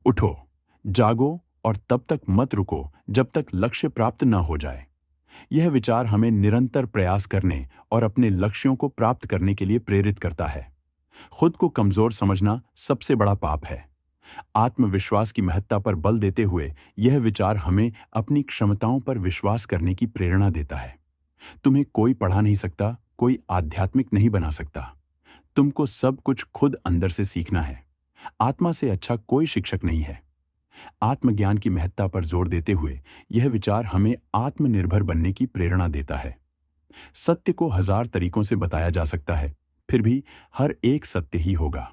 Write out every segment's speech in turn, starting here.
उठो, जागो और तब तक मत रुको जब तक लक्ष्य प्राप्त न हो जाए। यह विचार हमें निरंतर प्रयास करने और अपने लक्ष्यों को प्राप्त करने के लिए प्रेरित करता है। खुद को कमजोर समझना सबसे बड़ा पाप है। आत्मविश्वास की महत्ता पर बल देते हुए यह विचार हमें अपनी क्षमताओं पर विश्वास करने की प्रेरणा देता है। तुम्हें कोई पढ़ा नहीं सकता, कोई आध्यात्मिक नहीं बना सकता। तुमको सब कुछ खुद अंदर से सीखना है। आत्मा से अच्छा कोई शिक्षक नहीं है। आत्मज्ञान की महत्ता पर जोर देते हुए यह विचार हमें आत्मनिर्भर बनने की प्रेरणा देता है। सत्य को हजार तरीकों से बताया जा सकता है, फिर भी हर एक सत्य ही होगा।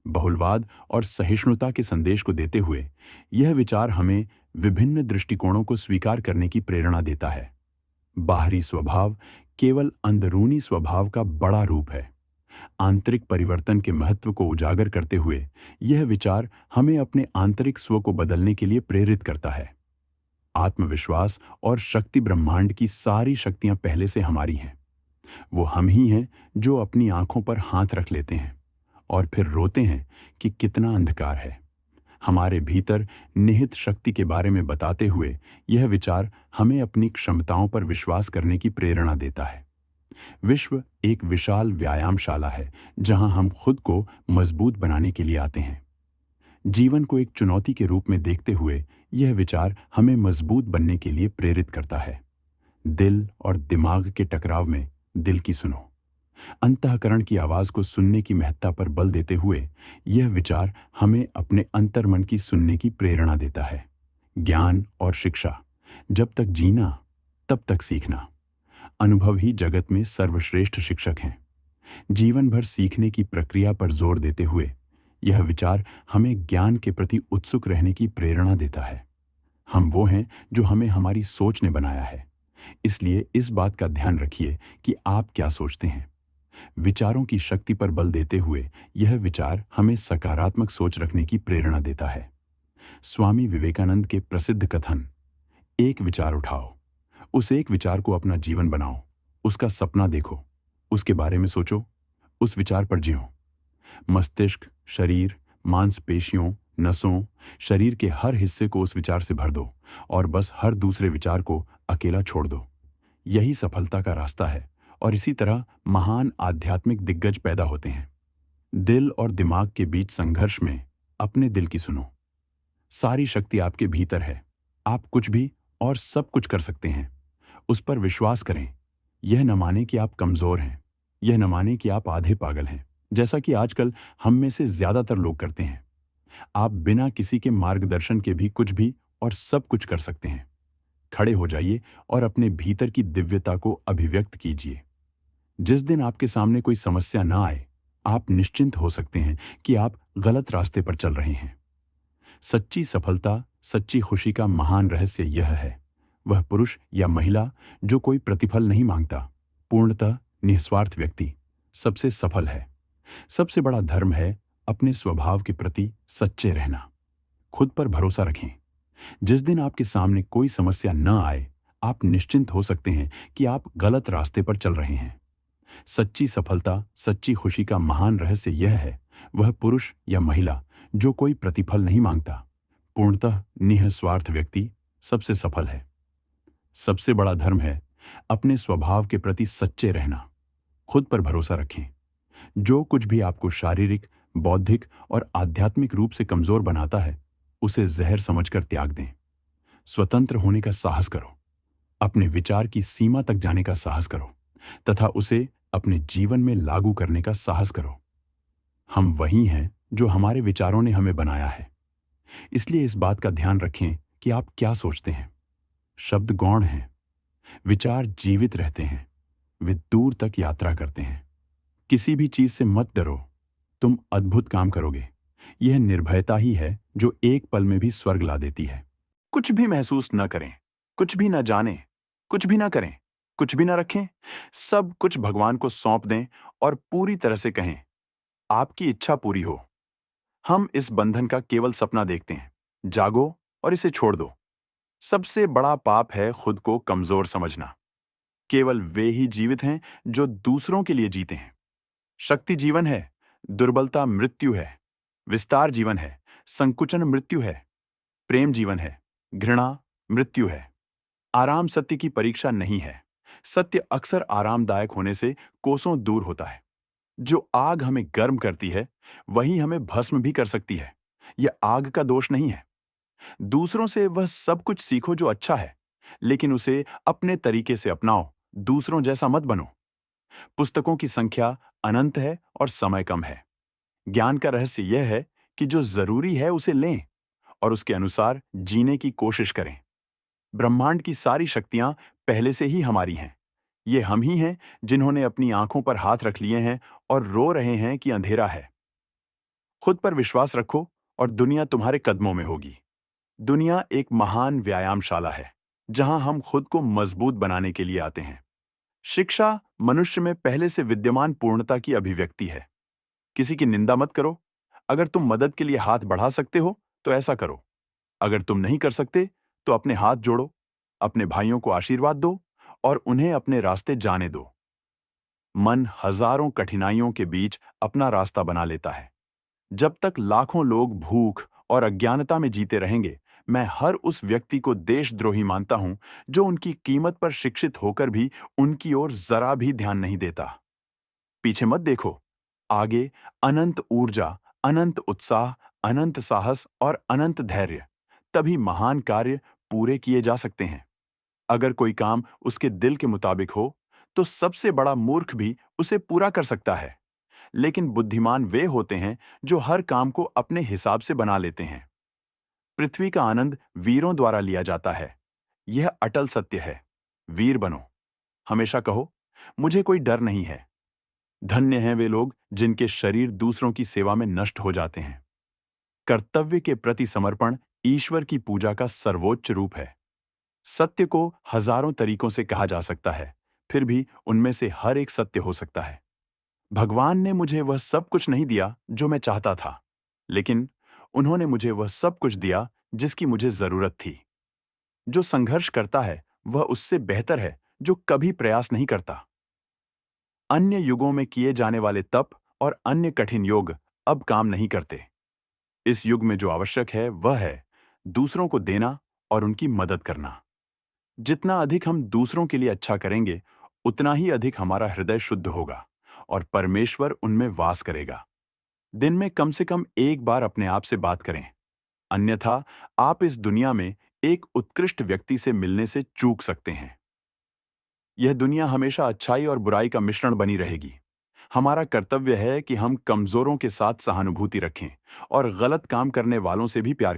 बहुलवाद और सहिष्णुता के संदेश को देते हुए यह विचार हमें विभिन्न दृष्टिकोणों को स्वीकार करने की प्रेरणा देता है। बाहरी स्वभाव केवल अंदरूनी स्वभाव का बड़ा रूप है। आंतरिक परिवर्तन के महत्व को उजागर करते हुए यह विचार हमें अपने आंतरिक स्व को बदलने के लिए प्रेरित करता है। आत्मविश्वास और शक्ति ब्रह्मांड की सारी शक्तियां पहले से हमारी हैं। वो हम ही हैं जो अपनी आंखों पर हाथ रख लेते हैं और फिर रोते हैं कि कितना अंधकार है। हमारे भीतर निहित शक्ति के बारे में बताते हुए यह विचार हमें अपनी क्षमताओं पर विश्वास करने की प्रेरणा देता है। विश्व एक विशाल व्यायामशाला है जहां हम खुद को मजबूत बनाने के लिए आते हैं। जीवन को एक चुनौती के रूप में देखते हुए यह विचार हमें मजबूत बनने के लिए प्रेरित करता है। दिल और दिमाग के टकराव में दिल की सुनो। अंतःकरण की आवाज को सुनने की महत्ता पर बल देते हुए यह विचार हमें अपने अंतर्मन की सुनने की प्रेरणा देता है। ज्ञान और शिक्षा, जब तक जीना तब तक सीखना। अनुभव ही जगत में सर्वश्रेष्ठ शिक्षक हैं। जीवन भर सीखने की प्रक्रिया पर जोर देते हुए यह विचार हमें ज्ञान के प्रति उत्सुक रहने की प्रेरणा देता है। हम वो हैं जो हमें हमारी सोच ने बनाया है, इसलिए इस बात का ध्यान रखिए कि आप क्या सोचते हैं। विचारों की शक्ति पर बल देते हुए यह विचार हमें सकारात्मक सोच रखने की प्रेरणा देता है। स्वामी विवेकानंद के प्रसिद्ध कथन, एक विचार उठाओ, उस एक विचार को अपना जीवन बनाओ, उसका सपना देखो, उसके बारे में सोचो, उस विचार पर जियो। मस्तिष्क, शरीर, मांसपेशियों, नसों, शरीर के हर हिस्से को उस विचार से भर दो और बस हर दूसरे विचार को अकेला छोड़ दो। यही सफलता का रास्ता है और इसी तरह महान आध्यात्मिक दिग्गज पैदा होते हैं। दिल और दिमाग के बीच संघर्ष में अपने दिल की सुनो। सारी शक्ति आपके भीतर है। आप कुछ भी और सब कुछ कर सकते हैं। उस पर विश्वास करें। यह न माने कि आप कमजोर हैं। यह न माने कि आप आधे पागल हैं, जैसा कि आजकल हम में से ज्यादातर लोग करते हैं। आप बिना किसी के मार्गदर्शन के भी कुछ भी और सब कुछ कर सकते हैं। खड़े हो जाइए और अपने भीतर की दिव्यता को अभिव्यक्त कीजिए। जिस दिन आपके सामने कोई समस्या ना आए, आप निश्चिंत हो सकते हैं कि आप गलत रास्ते पर चल रहे हैं। सच्ची सफलता, सच्ची खुशी का महान रहस्य यह है, वह पुरुष या महिला जो कोई प्रतिफल नहीं मांगता, पूर्णतः निस्वार्थ व्यक्ति सबसे सफल है। सबसे बड़ा धर्म है अपने स्वभाव के प्रति सच्चे रहना। खुद पर भरोसा रखें। जिस दिन आपके सामने कोई समस्या न आए, आप निश्चिंत हो सकते हैं कि आप गलत रास्ते पर चल रहे हैं। सच्ची सफलता, सच्ची खुशी का महान रहस्य यह है, वह पुरुष या महिला जो कोई प्रतिफल नहीं मांगता, पूर्णतः निस्वार्थ व्यक्ति सबसे सफल है। सबसे बड़ा धर्म है अपने स्वभाव के प्रति सच्चे रहना। खुद पर भरोसा रखें। जो कुछ भी आपको शारीरिक, बौद्धिक और आध्यात्मिक रूप से कमजोर बनाता है, उसे जहर समझकर त्याग दें। स्वतंत्र होने का साहस करो। अपने विचार की सीमा तक जाने का साहस करो तथा उसे अपने जीवन में लागू करने का साहस करो। हम वही हैं जो हमारे विचारों ने हमें बनाया है। इसलिए इस बात का ध्यान रखें कि आप क्या सोचते हैं। शब्द गौण हैं, विचार जीवित रहते हैं, वे दूर तक यात्रा करते हैं। किसी भी चीज से मत डरो, तुम अद्भुत काम करोगे। यह निर्भयता ही है जो एक पल में भी स्वर्ग ला देती है। कुछ भी महसूस न करें, कुछ भी न जानें, कुछ भी न करें, कुछ भी न रखें, सब कुछ भगवान को सौंप दें और पूरी तरह से कहें, आपकी इच्छा पूरी हो। हम इस बंधन का केवल सपना देखते हैं। जागो और इसे छोड़ दो। सबसे बड़ा पाप है खुद को कमजोर समझना। केवल वे ही जीवित हैं जो दूसरों के लिए जीते हैं। शक्ति जीवन है, दुर्बलता मृत्यु है। विस्तार जीवन है, संकुचन मृत्यु है, प्रेम जीवन है, घृणा मृत्यु है। आराम सत्य की परीक्षा नहीं है। सत्य अक्सर आरामदायक होने से कोसों दूर होता है। जो आग हमें गर्म करती है, वही हमें भस्म भी कर सकती है। यह आग का दोष नहीं है। दूसरों से वह सब कुछ सीखो जो अच्छा है, लेकिन उसे अपने तरीके से अपनाओ, दूसरों जैसा मत बनो। पुस्तकों की संख्या अनंत है और समय कम है। ज्ञान का रहस्य यह है कि जो जरूरी है उसे लें और उसके अनुसार जीने की कोशिश करें। ब्रह्मांड की सारी शक्तियां पहले से ही हमारी हैं। ये हम ही हैं जिन्होंने अपनी आंखों पर हाथ रख लिए हैं और रो रहे हैं कि अंधेरा है। खुद पर विश्वास रखो और दुनिया तुम्हारे कदमों में होगी। दुनिया एक महान व्यायामशाला है, जहां हम खुद को मजबूत बनाने के लिए आते हैं। शिक्षा मनुष्य में पहले से विद्यमान पूर्णता की अभिव्यक्ति है। किसी की निंदा मत करो। अगर तुम मदद के लिए हाथ बढ़ा सकते हो, तो ऐसा करो। अगर तुम नहीं कर सकते, तो अपने हाथ जोड़ो, अपने भाइयों को आशीर्वाद दो और उन्हें अपने रास्ते जाने दो। मन हजारों कठिनाइयों के बीच अपना रास्ता बना लेता है। जब तक लाखों लोग भूख और अज्ञानता में जीते रहेंगे, मैं हर उस व्यक्ति को देशद्रोही मानता हूं जो उनकी कीमत पर शिक्षित होकर भी उनकी ओर जरा भी ध्यान नहीं देता। पीछे मत देखो, आगे अनंत ऊर्जा, अनंत उत्साह, अनंत साहस और अनंत धैर्य। तभी महान कार्य पूरे किए जा सकते हैं। अगर कोई काम उसके दिल के मुताबिक हो, तो सबसे बड़ा मूर्ख भी उसे पूरा कर सकता है। लेकिन बुद्धिमान वे होते हैं जो हर काम को अपने हिसाब से बना लेते हैं। पृथ्वी का आनंद वीरों द्वारा लिया जाता है। यह अटल सत्य है। वीर बनो। हमेशा कहो, मुझे कोई डर नहीं है। धन्य हैं वे लोग जिनके शरीर दूसरों की सेवा में नष्ट हो जाते हैं। कर्तव्य के प्रति समर्पण ईश्वर की पूजा का सर्वोच्च रूप है। सत्य को हजारों तरीकों से कहा जा सकता है, फिर भी उनमें से हर एक सत्य हो सकता है। भगवान ने मुझे वह सब कुछ नहीं दिया जो मैं चाहता था, लेकिन उन्होंने मुझे वह सब कुछ दिया जिसकी मुझे जरूरत थी। जो संघर्ष करता है, वह उससे बेहतर है जो कभी प्रयास नहीं करता। अन्य युगों में किए जाने वाले तप और अन्य कठिन योग अब काम नहीं करते। इस युग में जो आवश्यक है वह है दूसरों को देना और उनकी मदद करना। जितना अधिक हम दूसरों के लिए अच्छा करेंगे, उतना ही अधिक हमारा हृदय शुद्ध होगा और परमेश्वर उनमें वास करेगा। दिन में कम से कम एक बार अपने आप से बात करें, अन्यथा आप इस दुनिया में एक उत्कृष्ट व्यक्ति से मिलने से चूक सकते हैं। यह दुनिया हमेशा अच्छाई और बुराई का मिश्रण बनी रहेगी। हमारा कर्तव्य है कि हम कमजोरों के साथ सहानुभूति रखें और गलत काम करने वालों से भी प्यार